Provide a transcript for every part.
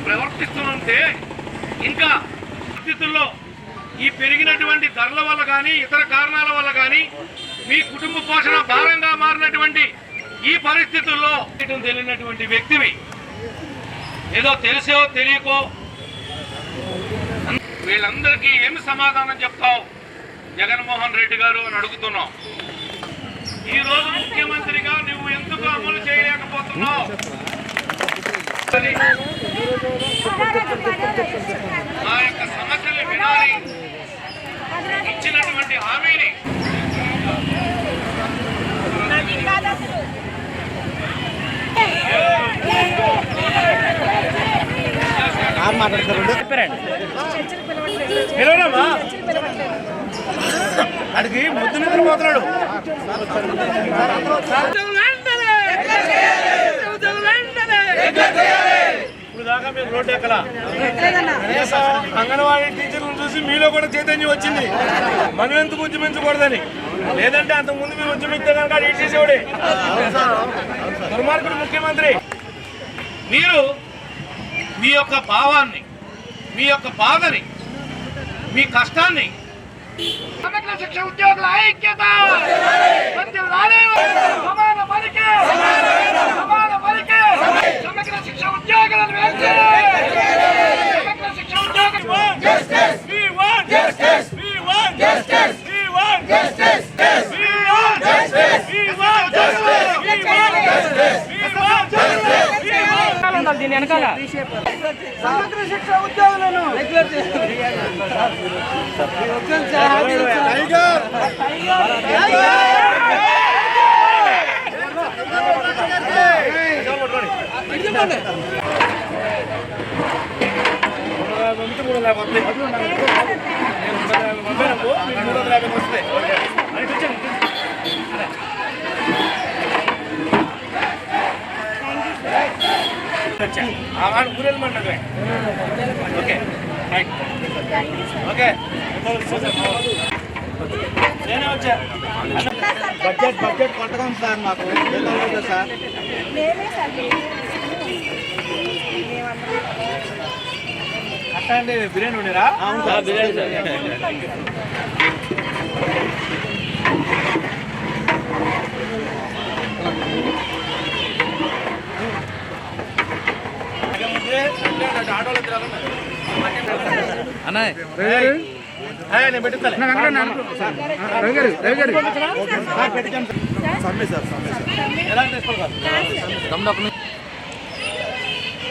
ప్రవర్తిస్తుంటే ఇంకా పరిస్థితుల్లో ఈ పెరిగినటువంటి ధరల వల్ల కానీ ఇతర కారణాల వల్ల కానీ మీ కుటుంబ పోషణ భారంగా మారినటువంటి ఈ పరిస్థితుల్లో తెలియనటువంటి వ్యక్తివి ఏదో తెలిసో తెలియకో వీళ్ళందరికీ ఏమి సమాధానం చెప్తావు జగన్మోహన్ రెడ్డి గారు అని అడుగుతున్నావు. ఈ రోజు ముఖ్యమంత్రిగా నువ్వు ఎందుకు అమలు చేయలేకపోతున్నావు? మా యొక్క సమస్యలు వినాలి, ఇచ్చినటువంటి హామీని అడిగి ముద్దు నిద్రపోతున్నాడు. ఇప్పుడు దాకా మీరు రోడ్డు ఎక్కలా. అంగన్వాడీ టీచర్లను చూసి మీలో కూడా చైతన్యం వచ్చింది, మనం ఎందుకు ఉద్యమించకూడదని. లేదంటే అంతకుముందు మీరు ఉద్యమిస్తే కనుక ఇచ్చేసేవాడే దుర్మార్గుడు ముఖ్యమంత్రి. మీరు మీ యొక్క భావాన్ని, మీ యొక్క బాధని, మీ కష్టాన్ని సమగ్ర శిక్ష ఉద్యోగుల ఐక్యత సమాన పలికే సమగ్ర శిక్ష ఉద్యోగులను సమగ్ర శిక్ష ఉద్యోగులు దీని వెనకాల సమగ్ర శిక్ష ఉద్యోగులను ఊరెళ్ళమంటే ఓకే ఓకే నేనే వచ్చా. బడ్జెట్ కొట్టడం సార్ మాకు సార్ అట్లా అండి. బిర్యానీ ఉండేరా? అవును సార్, బిర్యానీ నేను పెట్టిస్తాను.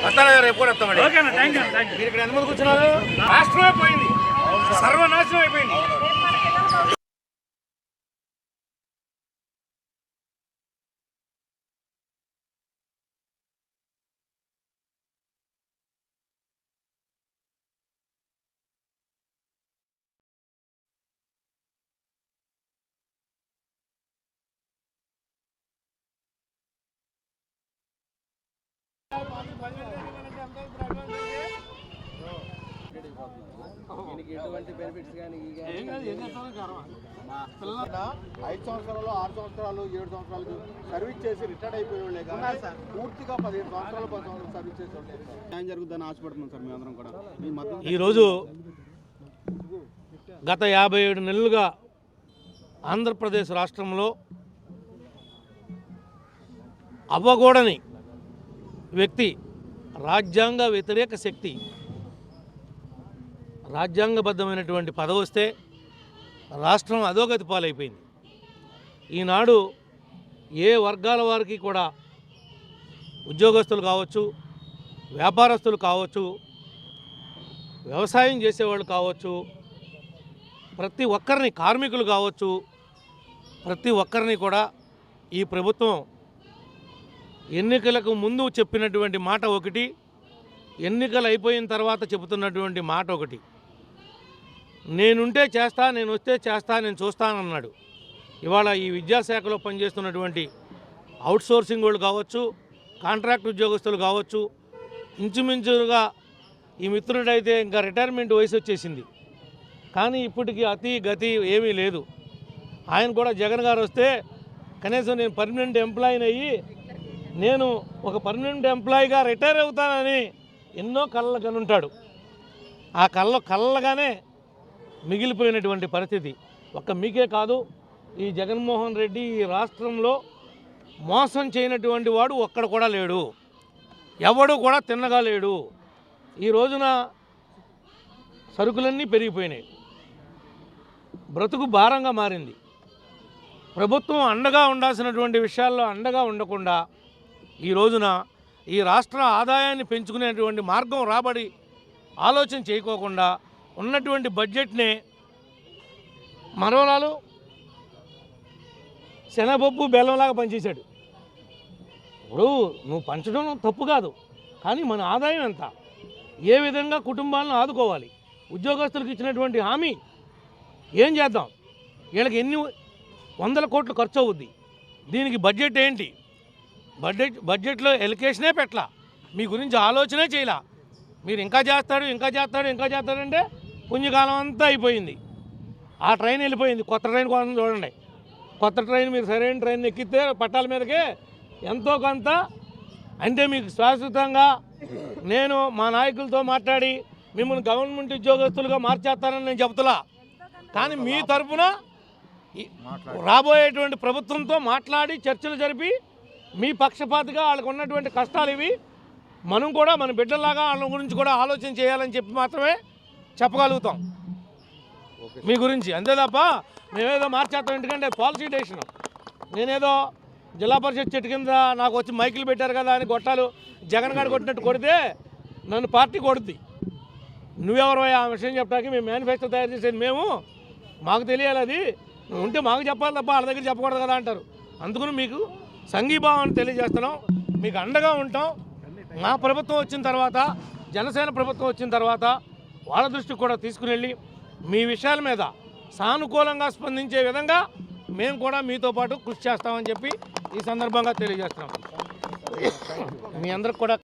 వస్తాను రేపు కూడా వస్తామండి. మీరు ఇక్కడ ఎంతమంది కూర్చున్నారు? రాష్ట్రమే పోయింది, సర్వనాశనం అయిపోయింది. ఎటువంటి బెనిఫిట్స్ కానీ 5 సంవత్సరాలు 6 సంవత్సరాలు 7 సంవత్సరాలు సర్వీస్ చేసి రిటైర్డ్ అయిపోయేవాళ్ళే కానీ పూర్తిగా 15 సంవత్సరాలు 10 సంవత్సరాలు సర్వీస్ చేసేవాళ్ళే. న్యాయం జరుగుతుందని ఆశపడుతున్నాం సార్ మేమందరం కూడా. మీ మద్దతు ఈరోజు గత 57 నెలలుగా ఆంధ్రప్రదేశ్ రాష్ట్రంలో అవ్వకూడని వ్యక్తి, రాజ్యాంగ వ్యతిరేక శక్తి, రాజ్యాంగబద్ధమైనటువంటి పదవి వస్తే రాష్ట్రం అధోగతి పాలైపోయింది. ఈనాడు ఏ వర్గాల వారికి కూడా, ఉద్యోగస్తులు కావచ్చు, వ్యాపారస్తులు కావచ్చు, వ్యవసాయం చేసేవాళ్ళు కావచ్చు, ప్రతి ఒక్కరిని, కార్మికులు కావచ్చు, ప్రతి ఒక్కరిని కూడా ఈ ప్రభుత్వం ఎన్నికలకు ముందు చెప్పినటువంటి మాట ఒకటి, ఎన్నికలు అయిపోయిన తర్వాత చెబుతున్నటువంటి మాట ఒకటి. నేనుంటే చేస్తా, నేను వస్తే చేస్తా, నేను చూస్తానన్నాడు. ఇవాళ ఈ విద్యాశాఖలో పనిచేస్తున్నటువంటి అవుట్సోర్సింగ్ వాళ్ళు కావచ్చు, కాంట్రాక్ట్ ఉద్యోగస్తులు కావచ్చు, ఇంచుమించుగా ఈ మిత్రుడైతే ఇంకా రిటైర్మెంట్ వయసు వచ్చేసింది, కానీ ఇప్పటికీ అతి గతి ఏమీ లేదు. ఆయన కూడా జగన్ గారు వస్తే కనీసం నేను పర్మనెంట్ ఎంప్లాయీని అయ్యి నేను ఒక పర్మనెంట్ ఎంప్లాయీగా రిటైర్ అవుతానని ఎన్నో కళ్ళలు కనుంటాడు. ఆ కళ్ళగానే మిగిలిపోయినటువంటి పరిస్థితి. ఒక్క మీకే కాదు, ఈ జగన్మోహన్ రెడ్డి ఈ రాష్ట్రంలో మోసం చేయనటువంటి వాడు ఒక్కడ కూడా లేడు. ఎవడు కూడా తిన్నగా లేడు. ఈ రోజున సరుకులన్నీ పెరిగిపోయినాయి. బ్రతుకు భారంగా మారింది. ప్రభుత్వం అండగా ఉండాల్సినటువంటి విషయాల్లో అండగా ఉండకుండా ఈ రోజున ఈ రాష్ట్ర ఆదాయాన్ని పెంచుకునేటువంటి మార్గం రాబడి ఆలోచన చేయకోకుండా ఉన్నటువంటి బడ్జెట్నే మరోలాలు శనగపప్పు బెల్లంలాగా పనిచేశాడు. ఇప్పుడు నువ్వు పంచడం తప్పు కాదు, కానీ మన ఆదాయం ఎంత, ఏ విధంగా కుటుంబాలను ఆదుకోవాలి, ఉద్యోగస్తులకు ఇచ్చినటువంటి హామీ ఏం చేద్దాం, వీళ్ళకి ఎన్ని వందల కోట్లు ఖర్చు అవుద్ది, దీనికి బడ్జెట్ ఏంటి, బడ్జెట్లో ఎలికేషనే పెట్టలా, మీ గురించి ఆలోచనే చేయలా. మీరు ఇంకా చేస్తాడంటే పుణ్యకాలం అంతా అయిపోయింది. ఆ ట్రైన్ వెళ్ళిపోయింది, కొత్త ట్రైన్ కోసం చూడండి. కొత్త ట్రైన్ మీరు సరైన ట్రైన్ ఎక్కితే పట్టాల మీదకే ఎంతో కొంత అంటే మీకు శాశ్వతంగా నేను మా నాయకులతో మాట్లాడి మిమ్మల్ని గవర్నమెంట్ ఉద్యోగస్తులుగా మార్చేస్తానని నేను చెబుతున్నా. కానీ మీ తరఫున రాబోయేటువంటి ప్రభుత్వంతో మాట్లాడి చర్చలు జరిపి మీ పక్షపాతిగా వాళ్ళకు ఉన్నటువంటి కష్టాలు ఇవి, మనం కూడా మన బిడ్డలాగా వాళ్ళ గురించి కూడా ఆలోచన చేయాలని చెప్పి మాత్రమే చెప్పగలుగుతాం మీ గురించి. అంతే తప్ప మేమేదో మార్చేస్తాం. ఎందుకంటే పాలసీ డెసిషన్. నేనేదో జిల్లా పరిషత్ చెట్టు కింద నాకు వచ్చి మైకులు పెట్టారు కదా అని గొట్టాలు జగన్ గారు కొట్టినట్టు కొడితే నన్ను పార్టీ కొడుద్ది. నువ్వెవరో ఆ విషయం చెప్పడానికి మేము మేనిఫెస్టో తయారు చేసేది మేము, మాకు తెలియాలి. అది నువ్వు ఉంటే మాకు చెప్పాలి తప్ప వాళ్ళ దగ్గర చెప్పకూడదు కదా అంటారు. అందుకని మీకు సంఘీభావాన్ని తెలియజేస్తున్నాం, మీకు అండగా ఉంటాం. మా ప్రభుత్వం వచ్చిన తర్వాత, జనసేన ప్రభుత్వం వచ్చిన తర్వాత వాళ్ళ దృష్టికి కూడా తీసుకుని వెళ్ళి మీ విషయాల మీద సానుకూలంగా స్పందించే విధంగా మేము కూడా మీతో పాటు కృషి చేస్తామని చెప్పి ఈ సందర్భంగా తెలియజేస్తున్నాం. మీ అందరికి కూడా